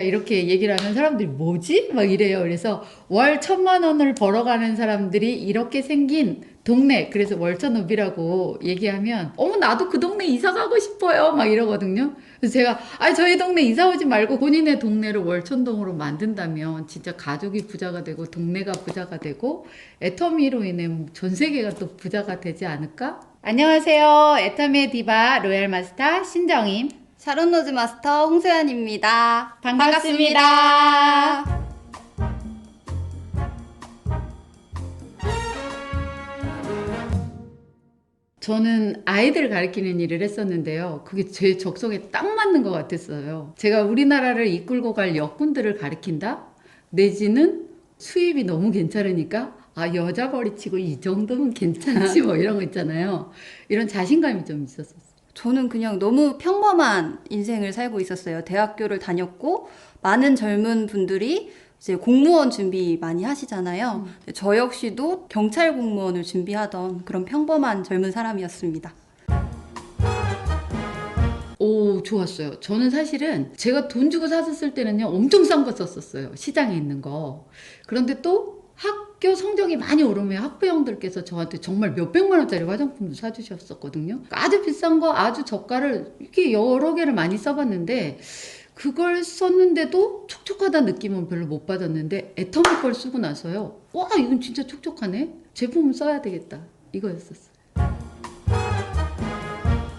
이렇게 얘기를 하면 사람들이 뭐지? 막 이래요. 그래서 월 1,000만 원을 벌어가는 사람들이 이렇게 생긴 동네, 그래서 월천읍이라고 얘기하면 어머 나도 그 동네 이사 가고 싶어요 막 이러거든요. 그래서 제가 저희 동네 이사 오지 말고 본인의 동네를 월천동으로 만든다면 진짜 가족이 부자가 되고 동네가 부자가 되고 애터미로 인해 전 세계가 또 부자가 되지 않을까? 안녕하세요. 애터미의 디바 로얄 마스터 신정임. 샤론로즈 마스터 홍소연입니다. 반갑습니다. 저는 아이들을 가르치는 일을 했었는데요. 그게 제 적성에 딱 맞는 것 같았어요. 제가 우리나라를 이끌고 갈 역군들을 가르친다? 내지는 수입이 너무 괜찮으니까 여자 버리치고 이 정도면 괜찮지 뭐 이런 거 있잖아요. 이런 자신감이 좀 있었어요. 저는 그냥 너무 평범한 인생을 살고 있었어요. 대학교를 다녔고 많은 젊은 분들이 이제 공무원 준비 많이 하시잖아요. 저 역시도 경찰 공무원을 준비하던 그런 평범한 젊은 사람이었습니다. 오, 좋았어요. 저는 사실은 제가 돈 주고 샀었을 때는요, 엄청 싼 거 썼었어요. 시장에 있는 거. 그런데 또 학교 성적이 많이 오르면 학부형들께서 저한테 정말 몇백만 원짜리 화장품도 사주셨었거든요. 아주 비싼 거, 아주 저가를 이렇게 여러 개를 많이 써봤는데, 그걸 썼는데도 촉촉하다는 느낌은 별로 못 받았는데, 애터미 걸 쓰고 나서요, 와, 이건 진짜 촉촉하네? 제품을 써야 되겠다. 이거였었어요.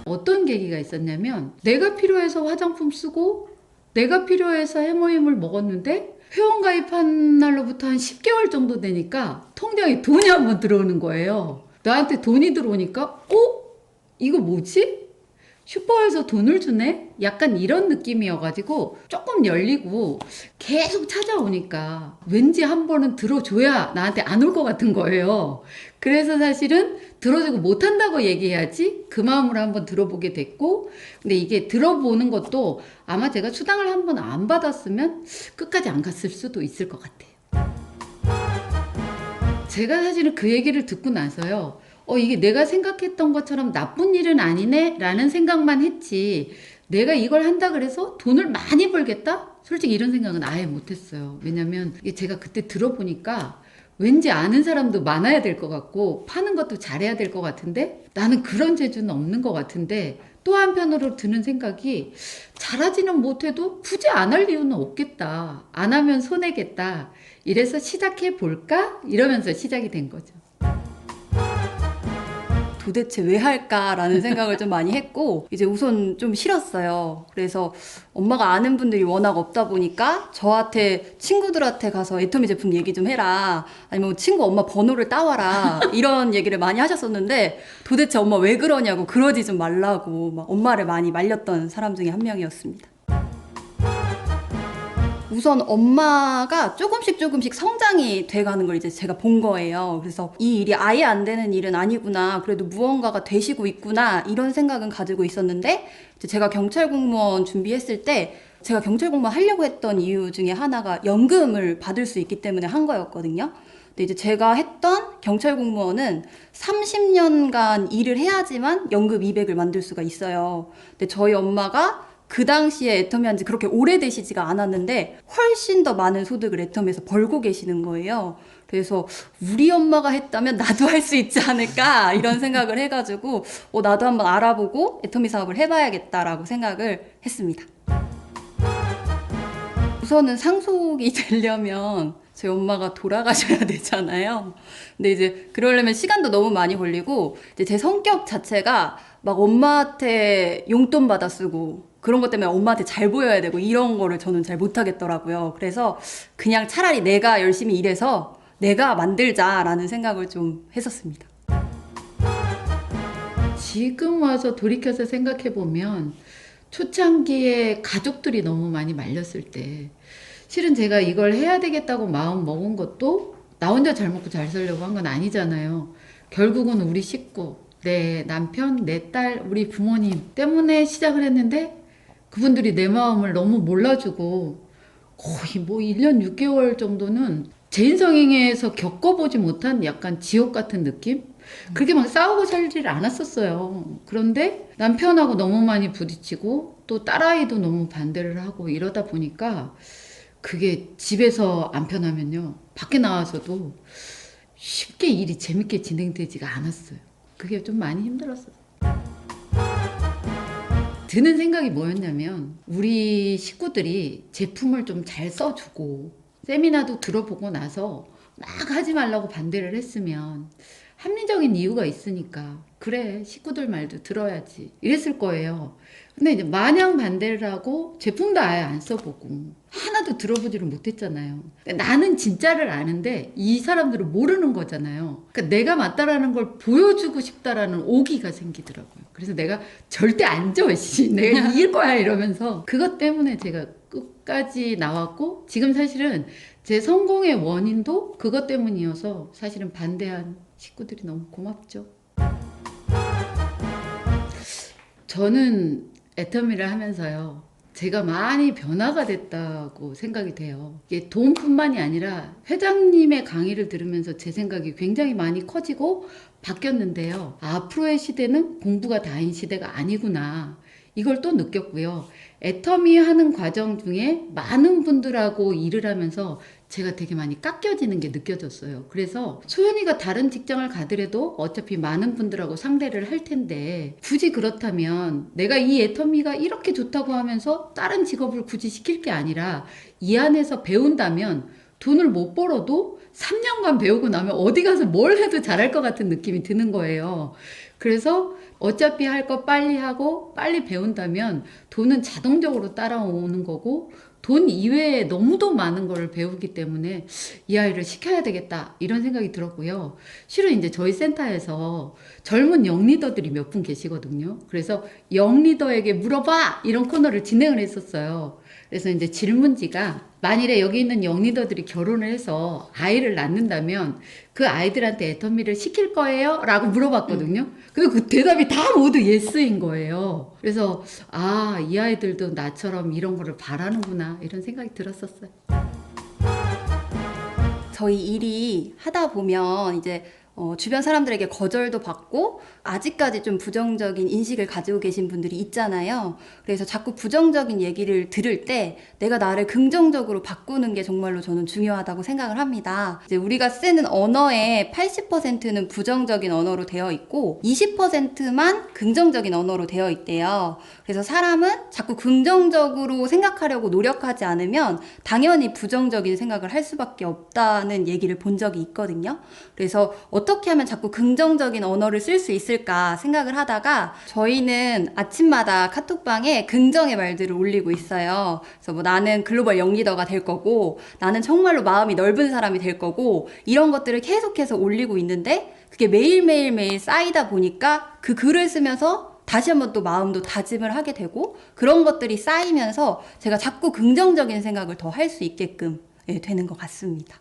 어떤 계기가 있었냐면 내가 필요해서 화장품 쓰고 내가 필요해서 해모임을 먹었는데 회원 가입한 날로부터 한 10개월 정도 되니까 통장에 돈이 한번 들어오는 거예요. 나한테 돈이 들어오니까 이거 뭐지? 슈퍼에서 돈을 주네? 약간 이런 느낌이어가지고 조금 열리고 계속 찾아오니까 왠지 한 번은 들어줘야 나한테 안 올 것 같은 거예요. 그래서 사실은 들어주고 못한다고 얘기해야지 그 마음으로 한번 들어보게 됐고, 근데 이게 들어보는 것도 아마 제가 수당을 한 번 안 받았으면 끝까지 안 갔을 수도 있을 것 같아요. 제가 사실은 그 얘기를 듣고 나서요. 이게 내가 생각했던 것처럼 나쁜 일은 아니네? 라는 생각만 했지. 내가 이걸 한다 그래서 돈을 많이 벌겠다? 솔직히 이런 생각은 아예 못했어요. 왜냐면 제가 그때 들어보니까 왠지 아는 사람도 많아야 될 것 같고 파는 것도 잘해야 될 것 같은데 나는 그런 재주는 없는 것 같은데 또 한편으로 드는 생각이 잘하지는 못해도 굳이 안 할 이유는 없겠다. 안 하면 손해겠다. 이래서 시작해 볼까? 이러면서 시작이 된 거죠. 도대체 왜 할까라는 생각을 좀 많이 했고 이제 우선 좀 싫었어요. 그래서 엄마가 아는 분들이 워낙 없다 보니까 저한테 친구들한테 가서 애터미 제품 얘기 좀 해라. 아니면 친구 엄마 번호를 따와라. 이런 얘기를 많이 하셨었는데 도대체 엄마 왜 그러냐고 그러지 좀 말라고 막 엄마를 많이 말렸던 사람 중에 한 명이었습니다. 우선 엄마가 조금씩 성장이 돼가는 걸 이제 제가 본 거예요. 그래서 이 일이 아예 안 되는 일은 아니구나. 그래도 무언가가 되시고 있구나. 이런 생각은 가지고 있었는데, 이제 제가 경찰 공무원 준비했을 때, 제가 경찰 공무원 하려고 했던 이유 중에 하나가 연금을 받을 수 있기 때문에 한 거였거든요. 근데 이제 제가 했던 경찰 공무원은 30년간 일을 해야지만 연금 200을 만들 수가 있어요. 근데 저희 엄마가 그 당시에 애터미 한지 그렇게 오래되시지가 않았는데 훨씬 더 많은 소득을 애터미에서 벌고 계시는 거예요. 그래서 우리 엄마가 했다면 나도 할 수 있지 않을까 이런 생각을 해가지고 나도 한번 알아보고 애터미 사업을 해봐야겠다라고 생각을 했습니다. 우선은 상속이 되려면 저희 엄마가 돌아가셔야 되잖아요. 근데 이제 그러려면 시간도 너무 많이 걸리고 이제 제 성격 자체가 막 엄마한테 용돈 받아 쓰고 그런 것 때문에 엄마한테 잘 보여야 되고 이런 거를 저는 잘 못하겠더라고요. 그래서 그냥 차라리 내가 열심히 일해서 내가 만들자라는 생각을 좀 했었습니다. 지금 와서 돌이켜서 생각해보면 초창기에 가족들이 너무 많이 말렸을 때 실은 제가 이걸 해야 되겠다고 마음 먹은 것도 나 혼자 잘 먹고 잘 살려고 한 건 아니잖아요. 결국은 우리 식구, 내 남편, 내 딸, 우리 부모님 때문에 시작을 했는데 그분들이 내 마음을 너무 몰라주고 거의 뭐 1년 6개월 정도는 제 인생에서 겪어보지 못한 약간 지옥 같은 느낌? 그렇게 막 싸우고 살지를 않았었어요. 그런데 남편하고 너무 많이 부딪히고 또 딸아이도 너무 반대를 하고 이러다 보니까 그게 집에서 안 편하면요. 밖에 나와서도 쉽게 일이 재밌게 진행되지가 않았어요. 그게 좀 많이 힘들었어요. 드는 생각이 뭐였냐면 우리 식구들이 제품을 좀 잘 써주고 세미나도 들어보고 나서 막 하지 말라고 반대를 했으면 합리적인 이유가 있으니까 그래 식구들 말도 들어야지 이랬을 거예요. 근데 이제 마냥 반대를 하고 제품도 아예 안 써보고 하나도 들어보지를 못했잖아요. 그러니까 나는 진짜를 아는데 이 사람들은 모르는 거잖아요. 그러니까 내가 맞다라는 걸 보여주고 싶다라는 오기가 생기더라고요. 그래서 내가 절대 안 져, 내가 이길 거야 이러면서 그것 때문에 제가 끝까지 나왔고 지금 사실은 제 성공의 원인도 그것 때문이어서 사실은 반대한 식구들이 너무 고맙죠. 저는 애터미를 하면서요. 제가 많이 변화가 됐다고 생각이 돼요. 이게 돈뿐만이 아니라 회장님의 강의를 들으면서 제 생각이 굉장히 많이 커지고 바뀌었는데요. 앞으로의 시대는 공부가 다인 시대가 아니구나. 이걸 또 느꼈고요. 애터미 하는 과정 중에 많은 분들하고 일을 하면서 제가 되게 많이 깎여지는 게 느껴졌어요. 그래서 소연이가 다른 직장을 가더라도 어차피 많은 분들하고 상대를 할 텐데 굳이 그렇다면 내가 이 애터미가 이렇게 좋다고 하면서 다른 직업을 굳이 시킬 게 아니라 이 안에서 배운다면 돈을 못 벌어도 3년간 배우고 나면 어디 가서 뭘 해도 잘할 것 같은 느낌이 드는 거예요. 그래서 어차피 할 거 빨리 하고 빨리 배운다면 돈은 자동적으로 따라오는 거고 돈 이외에 너무도 많은 걸 배우기 때문에 이 아이를 시켜야 되겠다 이런 생각이 들었고요. 실은 이제 저희 센터에서 젊은 영리더들이 몇 분 계시거든요. 그래서 영리더에게 물어봐 이런 코너를 진행을 했었어요. 그래서 이제 질문지가 만일에 여기 있는 영리더들이 결혼을 해서 아이를 낳는다면 그 아이들한테 애터미를 시킬 거예요? 라고 물어봤거든요. 근데 그 대답이 다 모두 예스인 거예요. 그래서 아, 이 아이들도 나처럼 이런 거를 바라는구나 이런 생각이 들었었어요. 저희 일이 하다 보면 이제 주변 사람들에게 거절도 받고 아직까지 좀 부정적인 인식을 가지고 계신 분들이 있잖아요. 그래서 자꾸 부정적인 얘기를 들을 때 내가 나를 긍정적으로 바꾸는 게 정말로 저는 중요하다고 생각을 합니다. 이제 우리가 쓰는 언어의 80%는 부정적인 언어로 되어 있고 20%만 긍정적인 언어로 되어 있대요. 그래서 사람은 자꾸 긍정적으로 생각하려고 노력하지 않으면 당연히 부정적인 생각을 할 수밖에 없다는 얘기를 본 적이 있거든요. 그래서 어떻게 하면 자꾸 긍정적인 언어를 쓸 수 있을까 생각을 하다가 저희는 아침마다 카톡방에 긍정의 말들을 올리고 있어요. 그래서 뭐 나는 글로벌 영리더가 될 거고 나는 정말로 마음이 넓은 사람이 될 거고 이런 것들을 계속해서 올리고 있는데 그게 매일매일 쌓이다 보니까 그 글을 쓰면서 다시 한번 또 마음도 다짐을 하게 되고 그런 것들이 쌓이면서 제가 자꾸 긍정적인 생각을 더 할 수 있게끔 되는 것 같습니다.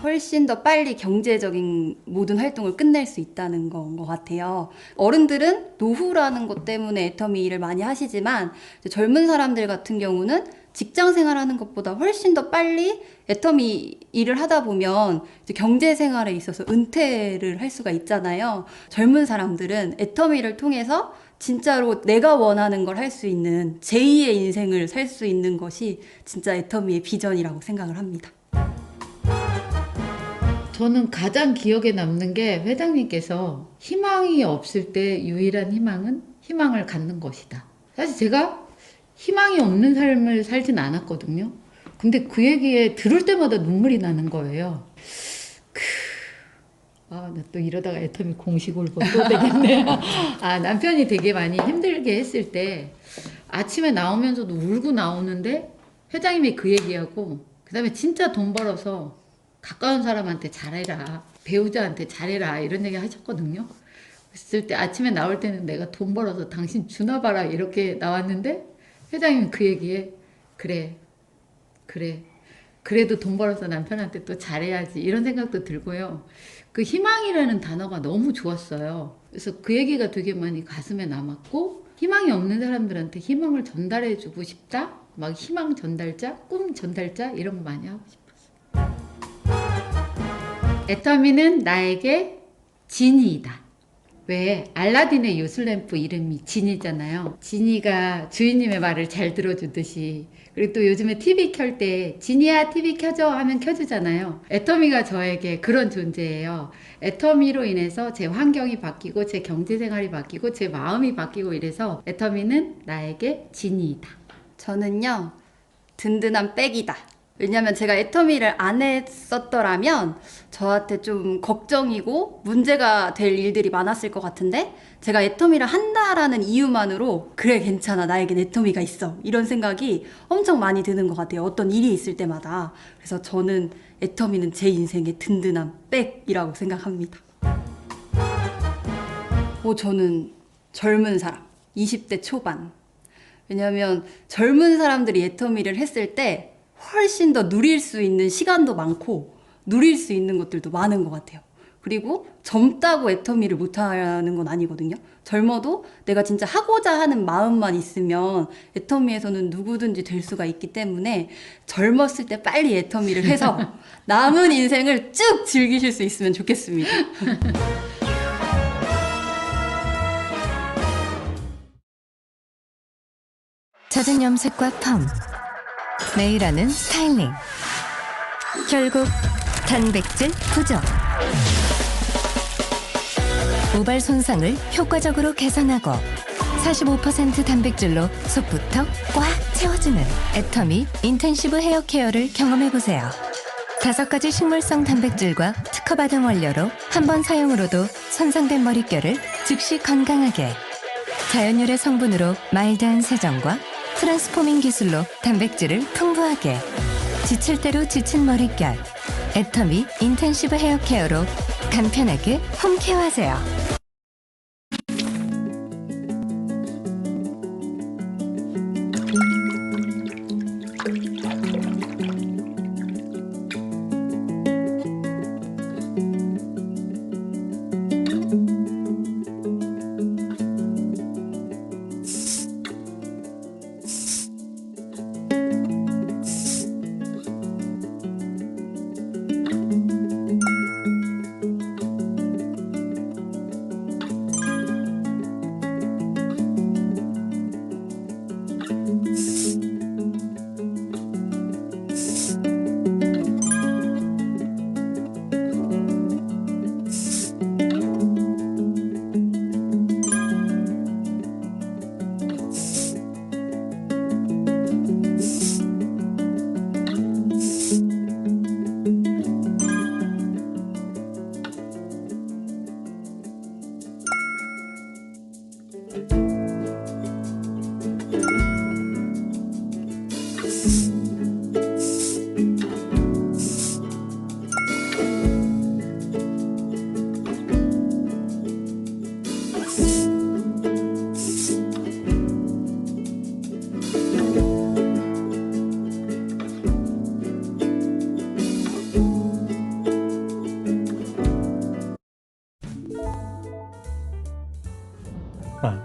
훨씬 더 빨리 경제적인 모든 활동을 끝낼 수 있다는 건 것 같아요. 어른들은 노후라는 것 때문에 애터미 일을 많이 하시지만 젊은 사람들 같은 경우는 직장 생활하는 것보다 훨씬 더 빨리 애터미 일을 하다 보면 이제 경제 생활에 있어서 은퇴를 할 수가 있잖아요. 젊은 사람들은 애터미를 통해서 진짜로 내가 원하는 걸 할 수 있는 제2의 인생을 살 수 있는 것이 진짜 애터미의 비전이라고 생각을 합니다. 저는 가장 기억에 남는 게 회장님께서 희망이 없을 때 유일한 희망은 희망을 갖는 것이다. 사실 제가 희망이 없는 삶을 살진 않았거든요. 근데 그 얘기에 들을 때마다 눈물이 나는 거예요. 나 또 이러다가 애터미 공식 울고 또 되겠네. 남편이 되게 많이 힘들게 했을 때 아침에 나오면서도 울고 나오는데 회장님이 그 얘기하고 그 다음에 진짜 돈 벌어서 가까운 사람한테 잘해라. 배우자한테 잘해라. 이런 얘기 하셨거든요. 그랬을 때 아침에 나올 때는 내가 돈 벌어서 당신 주나 봐라. 이렇게 나왔는데 회장님은 그 얘기에 그래. 그래도 돈 벌어서 남편한테 또 잘해야지. 이런 생각도 들고요. 그 희망이라는 단어가 너무 좋았어요. 그래서 그 얘기가 되게 많이 가슴에 남았고 희망이 없는 사람들한테 희망을 전달해주고 싶다. 막 희망 전달자, 꿈 전달자 이런 거 많이 하고 싶어요. 애터미는 나에게 진이이다. 왜 알라딘의 요술램프 이름이 지니잖아요. 지니가 주인님의 말을 잘 들어주듯이, 그리고 또 요즘에 TV 켤 때 지니야 TV 켜줘 하면 켜주잖아요. 애터미가 저에게 그런 존재예요. 애터미로 인해서 제 환경이 바뀌고 제 경제생활이 바뀌고 제 마음이 바뀌고 이래서 애터미는 나에게 지니이다. 저는요, 든든한 백이다. 왜냐면 제가 애터미를 안 했었더라면 저한테 좀 걱정이고 문제가 될 일들이 많았을 것 같은데, 제가 애터미를 한다라는 이유만으로 그래 괜찮아 나에겐 애터미가 있어 이런 생각이 엄청 많이 드는 것 같아요. 어떤 일이 있을 때마다. 그래서 저는 애터미는 제 인생의 든든한 백이라고 생각합니다. 저는 젊은 사람, 20대 초반. 왜냐면 젊은 사람들이 애터미를 했을 때 훨씬 더 누릴 수 있는 시간도 많고 누릴 수 있는 것들도 많은 것 같아요. 그리고 젊다고 애터미를 못하는 건 아니거든요. 젊어도 내가 진짜 하고자 하는 마음만 있으면 애터미에서는 누구든지 될 수가 있기 때문에 젊었을 때 빨리 애터미를 해서 남은 인생을 쭉 즐기실 수 있으면 좋겠습니다. 젖은 염색과 펌, 매일 하는 스타일링, 결국 단백질 부족. 모발 손상을 효과적으로 개선하고 45% 단백질로 속부터 꽉 채워주는 애터미 인텐시브 헤어 케어를 경험해보세요. 5가지 식물성 단백질과 특허받은 원료로 한 번 사용으로도 손상된 머릿결을 즉시 건강하게, 자연유래 성분으로 마일드한 세정과 트랜스포밍 기술로 단백질을 풍부하게, 지칠 대로 지친 머릿결 애터미 인텐시브 헤어 케어로 간편하게 홈케어하세요.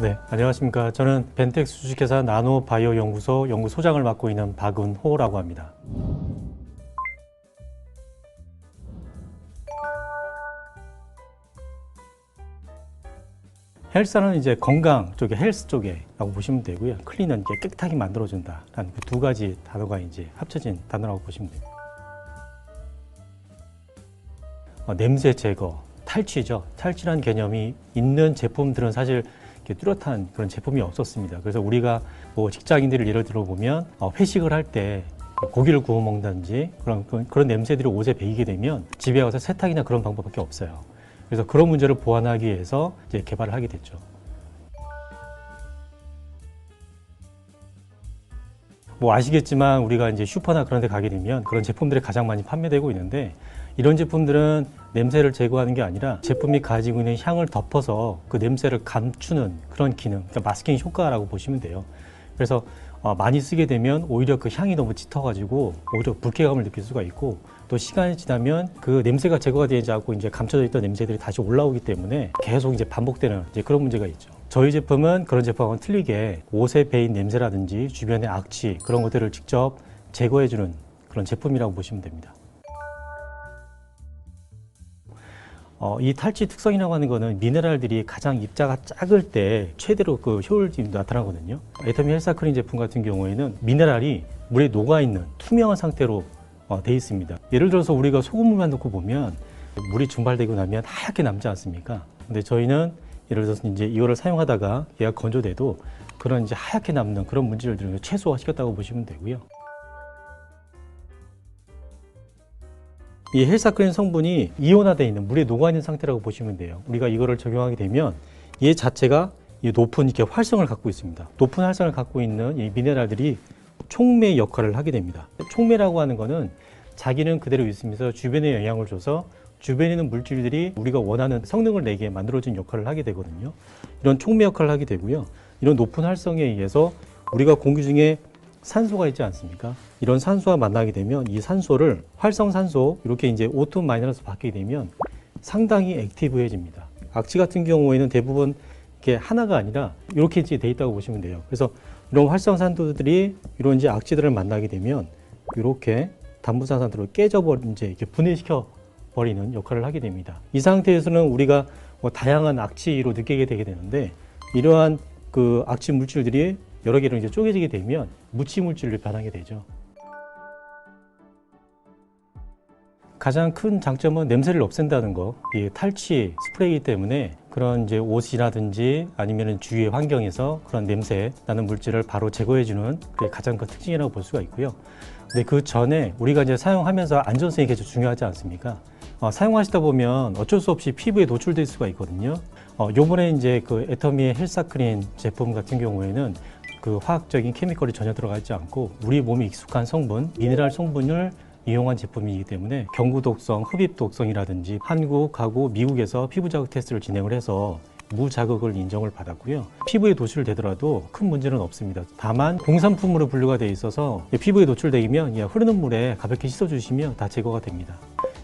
네, 안녕하십니까. 저는 벤텍스 주식회사 나노바이오 연구소 연구소장을 맡고 있는 박은호라고 합니다. 헬스는 이제 건강 쪽에, 헬스 쪽에라고 보시면 되고요. 클린은 이제 깨끗하게 만들어준다라는 그 두 가지 단어가 이제 합쳐진 단어라고 보시면 됩니다. 냄새 제거, 탈취죠. 탈취라는 개념이 있는 제품들은 사실 이렇게 뚜렷한 그런 제품이 없었습니다. 그래서 우리가 뭐 직장인들을 예를 들어 보면 회식을 할 때 고기를 구워 먹는다든지 그런 냄새들이 옷에 배이게 되면 집에 가서 세탁이나 그런 방법밖에 없어요. 그래서 그런 문제를 보완하기 위해서 이제 개발을 하게 됐죠. 뭐 아시겠지만 우리가 이제 슈퍼나 그런 데 가게 되면 그런 제품들이 가장 많이 판매되고 있는데, 이런 제품들은 냄새를 제거하는 게 아니라 제품이 가지고 있는 향을 덮어서 그 냄새를 감추는 그런 기능, 그러니까 마스킹 효과라고 보시면 돼요. 그래서 많이 쓰게 되면 오히려 그 향이 너무 짙어가지고 오히려 불쾌감을 느낄 수가 있고, 또 시간이 지나면 그 냄새가 제거가 되지 않고 이제 감춰져 있던 냄새들이 다시 올라오기 때문에 계속 이제 반복되는 이제 그런 문제가 있죠. 저희 제품은 그런 제품하고는 틀리게 옷에 배인 냄새라든지 주변의 악취 그런 것들을 직접 제거해주는 그런 제품이라고 보시면 됩니다. 이 탈취 특성이라고 하는 거는 미네랄들이 가장 입자가 작을 때 최대로 그 효율이 나타나거든요. 애터미 헬사크린 제품 같은 경우에는 미네랄이 물에 녹아있는 투명한 상태로 돼 있습니다. 예를 들어서 우리가 소금물만 넣고 보면 물이 증발되고 나면 하얗게 남지 않습니까? 근데 저희는 예를 들어서 이제 이거를 사용하다가 얘가 건조돼도 그런 이제 하얗게 남는 그런 물질들을 최소화시켰다고 보시면 되고요. 이 헬사크린 성분이 이온화되어 있는 물에 녹아있는 상태라고 보시면 돼요. 우리가 이거를 적용하게 되면 얘 자체가 이 높은 이렇게 활성을 갖고 있습니다. 높은 활성을 갖고 있는 이 미네랄들이 촉매 역할을 하게 됩니다. 촉매라고 하는 거는 자기는 그대로 있으면서 주변에 영향을 줘서 주변에 있는 물질들이 우리가 원하는 성능을 내게 만들어진 역할을 하게 되거든요. 이런 촉매 역할을 하게 되고요. 이런 높은 활성에 의해서 우리가 공기 중에 산소가 있지 않습니까? 이런 산소와 만나게 되면 이 산소를 활성산소 이렇게 이제 O2 마이너스 바뀌게 되면 상당히 액티브해집니다. 악취 같은 경우에는 대부분 이렇게 하나가 아니라 이렇게 이제 돼 있다고 보시면 돼요. 그래서 이런 활성산소들이 이런 이제 악취들을 만나게 되면 이렇게 단분산산들을 깨져버린 이제 이렇게 분해시켜 버리는 역할을 하게 됩니다. 이 상태에서는 우리가 다양한 악취로 느끼게 되게 되는데 이러한 그 악취 물질들이 여러 개로 이제 쪼개지게 되면 무치 물질로 변하게 되죠. 가장 큰 장점은 냄새를 없앤다는 거. 이 탈취 스프레이이기 때문에 그런 이제 옷이라든지 아니면 주위의 환경에서 그런 냄새 나는 물질을 바로 제거해주는 그게 가장 큰 특징이라고 볼 수가 있고요. 근데 그 전에 우리가 이제 사용하면서 안전성이 굉장히 중요하지 않습니까? 사용하시다 보면 어쩔 수 없이 피부에 노출될 수가 있거든요. 요번에 이제 그 애터미 헬사크린 제품 같은 경우에는 그 화학적인 케미컬이 전혀 들어가 있지 않고 우리 몸에 익숙한 성분, 미네랄 성분을 이용한 제품이기 때문에 경구 독성, 흡입 독성이라든지 한국하고 미국에서 피부 자극 테스트를 진행을 해서 무자극을 인정을 받았고요. 피부에 노출되더라도 큰 문제는 없습니다. 다만 공산품으로 분류가 되어 있어서 피부에 노출되면 흐르는 물에 가볍게 씻어주시면 다 제거가 됩니다.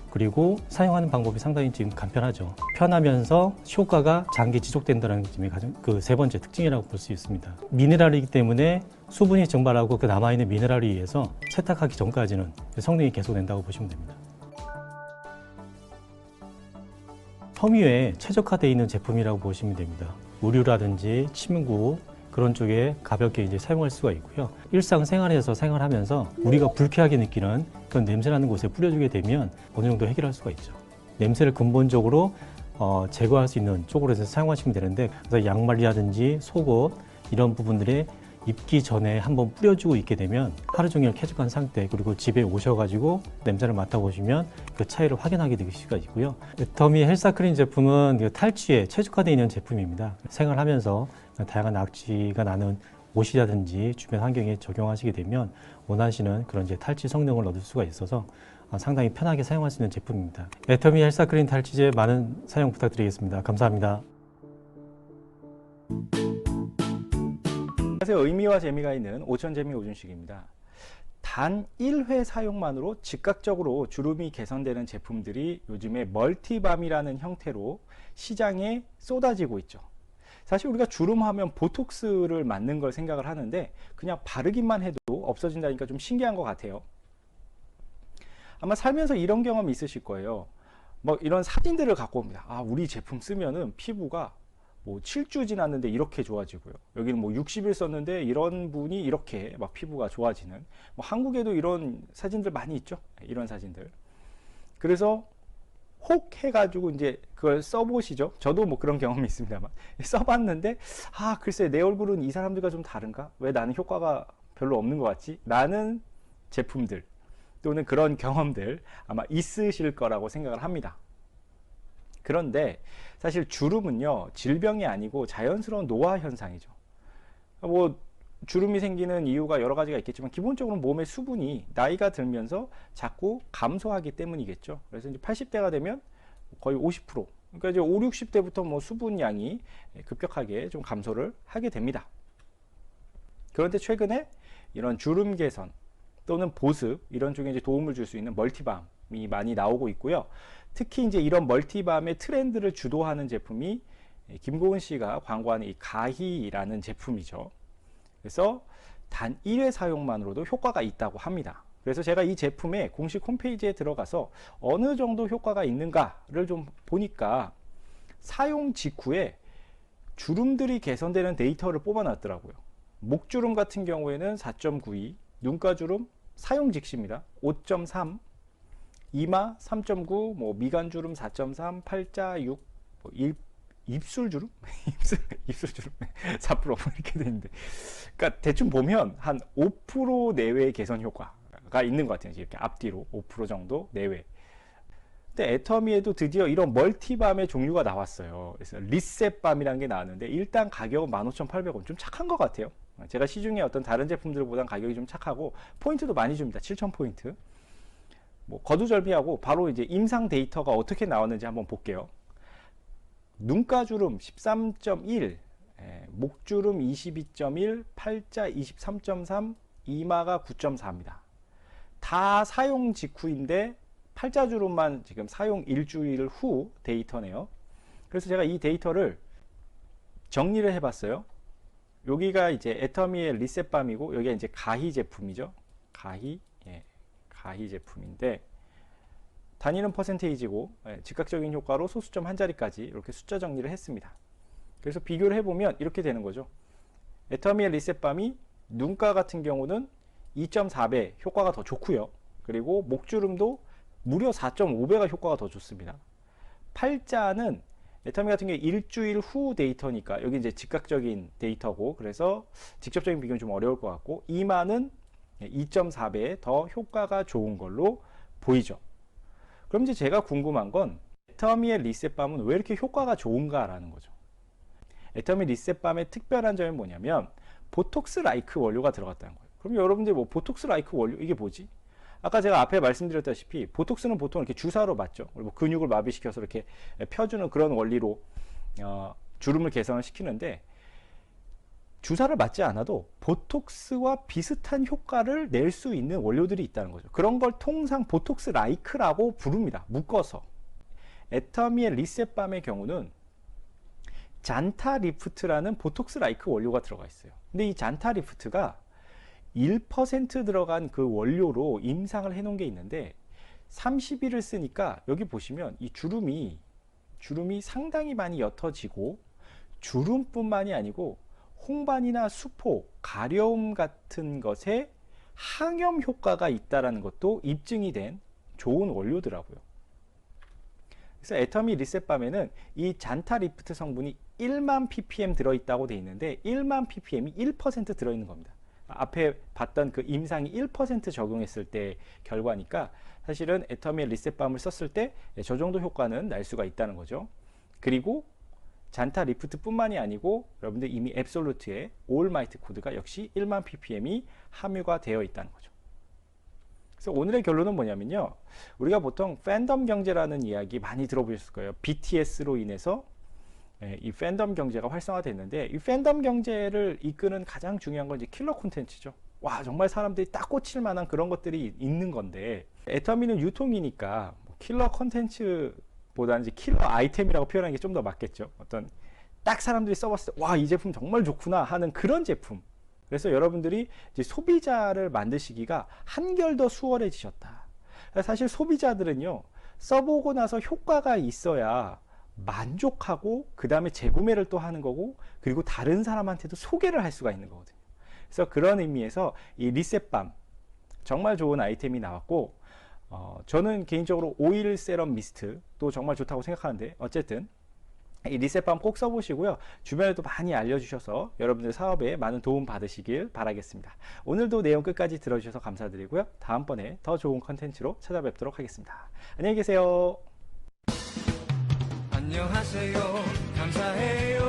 그리고 사용하는 방법이 상당히 지금 간편하죠. 편하면서 효과가 장기 지속된다는 점이 가장 그 세 번째 특징이라고 볼 수 있습니다. 미네랄이기 때문에 수분이 증발하고 그 남아있는 미네랄에 의해서 세탁하기 전까지는 성능이 계속된다고 보시면 됩니다. 섬유에 최적화되어 있는 제품이라고 보시면 됩니다. 의류라든지 침구 그런 쪽에 가볍게 이제 사용할 수가 있고요. 일상생활에서 생활하면서 우리가 불쾌하게 느끼는 그런 냄새나는 곳에 뿌려주게 되면 어느 정도 해결할 수가 있죠. 냄새를 근본적으로 제거할 수 있는 쪽으로 해서 사용하시면 되는데, 그래서 양말이라든지 속옷 이런 부분들에 입기 전에 한번 뿌려주고 있게 되면 하루 종일 쾌적한 상태, 그리고 집에 오셔가지고 냄새를 맡아보시면 그 차이를 확인하게 될 수가 있고요. 애터미 헬사크린 제품은 탈취에 최적화되어 있는 제품입니다. 생활하면서 다양한 악취가 나는 옷이라든지 주변 환경에 적용하시게 되면 원하시는 그런 이제 탈취 성능을 얻을 수가 있어서 상당히 편하게 사용할 수 있는 제품입니다. 애터미 헬사크린 탈취제 많은 사용 부탁드리겠습니다. 감사합니다. 안녕하세요. 의미와 재미가 있는 오천재미 오준식입니다. 단 1회 사용만으로 즉각적으로 주름이 개선되는 제품들이 요즘에 멀티밤이라는 형태로 시장에 쏟아지고 있죠. 사실 우리가 주름하면 보톡스를 맞는 걸 생각을 하는데 그냥 바르기만 해도 없어진다니까 좀 신기한 것 같아요. 아마 살면서 이런 경험이 있으실 거예요. 뭐 이런 사진들을 갖고 옵니다. 우리 제품 쓰면은 피부가 뭐 7주 지났는데 이렇게 좋아지고요. 여기는 뭐 60일 썼는데 이런 분이 이렇게 막 피부가 좋아지는, 뭐 한국에도 이런 사진들 많이 있죠. 이런 사진들. 그래서 혹 해가지고 이제 그걸 써보시죠. 저도 뭐 그런 경험이 있습니다만 써봤는데 글쎄 내 얼굴은 이 사람들과 좀 다른가? 왜 나는 효과가 별로 없는 것 같지? 라는 제품들 또는 그런 경험들 아마 있으실 거라고 생각을 합니다. 그런데 사실 주름은요, 질병이 아니고 자연스러운 노화 현상이죠. 뭐 주름이 생기는 이유가 여러 가지가 있겠지만 기본적으로 몸의 수분이 나이가 들면서 자꾸 감소하기 때문이겠죠. 그래서 이제 80대가 되면 거의 50%, 그러니까 이제 5, 60대부터 뭐 수분량이 급격하게 좀 감소를 하게 됩니다. 그런데 최근에 이런 주름 개선 또는 보습 이런 쪽에 이제 도움을 줄 수 있는 멀티밤이 많이 나오고 있고요. 특히 이제 이런 멀티밤의 트렌드를 주도하는 제품이 김고은 씨가 광고하는 이 가희라는 제품이죠. 그래서 단 1회 사용만으로도 효과가 있다고 합니다. 그래서 제가 이 제품의 공식 홈페이지에 들어가서 어느 정도 효과가 있는가를 좀 보니까 사용 직후에 주름들이 개선되는 데이터를 뽑아놨더라고요. 목주름 같은 경우에는 4.92, 눈가주름 사용 직시입니다. 5.3, 이마 3.9, 뭐 미간주름 4.3, 팔자 6, 뭐 입술주름? 입술주름 4% 이렇게 되는데, 그러니까 대충 보면 한 5% 내외의 개선 효과가 있는 것 같아요. 이렇게 앞뒤로 5% 정도 내외. 근데 애터미에도 드디어 이런 멀티밤의 종류가 나왔어요. 그래서 리셋밤이라는 게 나왔는데 일단 가격은 15,800원, 좀 착한 것 같아요. 제가 시중에 어떤 다른 제품들보다는 가격이 좀 착하고 포인트도 많이 줍니다. 7,000포인트. 뭐 거두절미하고 바로 이제 임상 데이터가 어떻게 나왔는지 한번 볼게요. 눈가주름 13.1, 목주름 22.1, 팔자 23.3, 이마가 9.4입니다. 다 사용 직후인데 팔자주름만 지금 사용 일주일 후 데이터네요. 그래서 제가 이 데이터를 정리를 해봤어요. 여기가 이제 애터미의 리셋밤이고 여기가 이제 가히 제품이죠. 가히 제품인데 단위는 퍼센테이지고 즉각적인 효과로 소수점 한 자리까지 이렇게 숫자 정리를 했습니다. 그래서 비교를 해보면 이렇게 되는 거죠. 애터미의 리셋밤이 눈가 같은 경우는 2.4배 효과가 더 좋고요. 그리고 목주름도 무려 4.5배가 효과가 더 좋습니다. 팔자는 애터미 같은 경우에 일주일 후 데이터니까 여기 이제 즉각적인 데이터고 그래서 직접적인 비교는 좀 어려울 것 같고, 이마는 2.4배 더 효과가 좋은 걸로 보이죠. 그럼 이제 제가 궁금한 건 애터미의 리셋밤은 왜 이렇게 효과가 좋은가라는 거죠. 애터미 리셋밤의 특별한 점이 뭐냐면 보톡스 라이크 원료가 들어갔다는 거예요. 그럼 여러분들 뭐 보톡스 라이크 원료 이게 뭐지? 아까 제가 앞에 말씀드렸다시피 보톡스는 보통 이렇게 주사로 맞죠. 그리고 근육을 마비시켜서 이렇게 펴주는 그런 원리로 주름을 개선을 시키는데, 주사를 맞지 않아도 보톡스와 비슷한 효과를 낼 수 있는 원료들이 있다는 거죠. 그런 걸 통상 보톡스 라이크라고 부릅니다. 묶어서. 애터미의 리셋밤의 경우는 잔타리프트라는 보톡스 라이크 원료가 들어가 있어요. 근데 이 잔타리프트가 1% 들어간 그 원료로 임상을 해 놓은 게 있는데 30일을 쓰니까 여기 보시면 이 주름이 상당히 많이 옅어지고, 주름뿐만이 아니고 홍반이나 수포, 가려움 같은 것에 항염 효과가 있다는 것도 입증이 된 좋은 원료더라고요. 그래서 애터미 리셋밤에는 이 잔타리프트 성분이 1만 ppm 들어있다고 되어 있는데 1만 ppm이 1% 들어있는 겁니다. 앞에 봤던 그 임상이 1% 적용했을 때 결과니까 사실은 애터미의 리셋밤을 썼을 때 저 정도 효과는 날 수가 있다는 거죠. 그리고 잔타리프트 뿐만이 아니고 여러분들 이미 앱솔루트의 올마이트 코드가 역시 1만 ppm이 함유가 되어 있다는 거죠. 그래서 오늘의 결론은 뭐냐면요, 우리가 보통 팬덤 경제라는 이야기 많이 들어보셨을 거예요. BTS로 인해서 이 팬덤 경제가 활성화됐는데, 이 팬덤 경제를 이끄는 가장 중요한 건 이제 킬러 콘텐츠죠. 와, 정말 사람들이 딱 꽂힐 만한 그런 것들이 있는 건데, 애터미는 유통이니까 킬러 콘텐츠보다는 이제 킬러 아이템이라고 표현하는 게 좀 더 맞겠죠. 어떤 딱 사람들이 써봤을 때 와, 이 제품 정말 좋구나 하는 그런 제품. 그래서 여러분들이 이제 소비자를 만드시기가 한결 더 수월해지셨다. 사실 소비자들은요, 써보고 나서 효과가 있어야 만족하고 그 다음에 재구매를 또 하는 거고, 그리고 다른 사람한테도 소개를 할 수가 있는 거거든요. 그래서 그런 의미에서 이 리셋밤 정말 좋은 아이템이 나왔고, 저는 개인적으로 오일 세럼 미스트도 정말 좋다고 생각하는데, 어쨌든 이 리셋밤 꼭 써보시고요. 주변에도 많이 알려주셔서 여러분들 사업에 많은 도움 받으시길 바라겠습니다. 오늘도 내용 끝까지 들어주셔서 감사드리고요. 다음번에 더 좋은 컨텐츠로 찾아뵙도록 하겠습니다. 안녕히 계세요. 안녕하세요. 감사해요.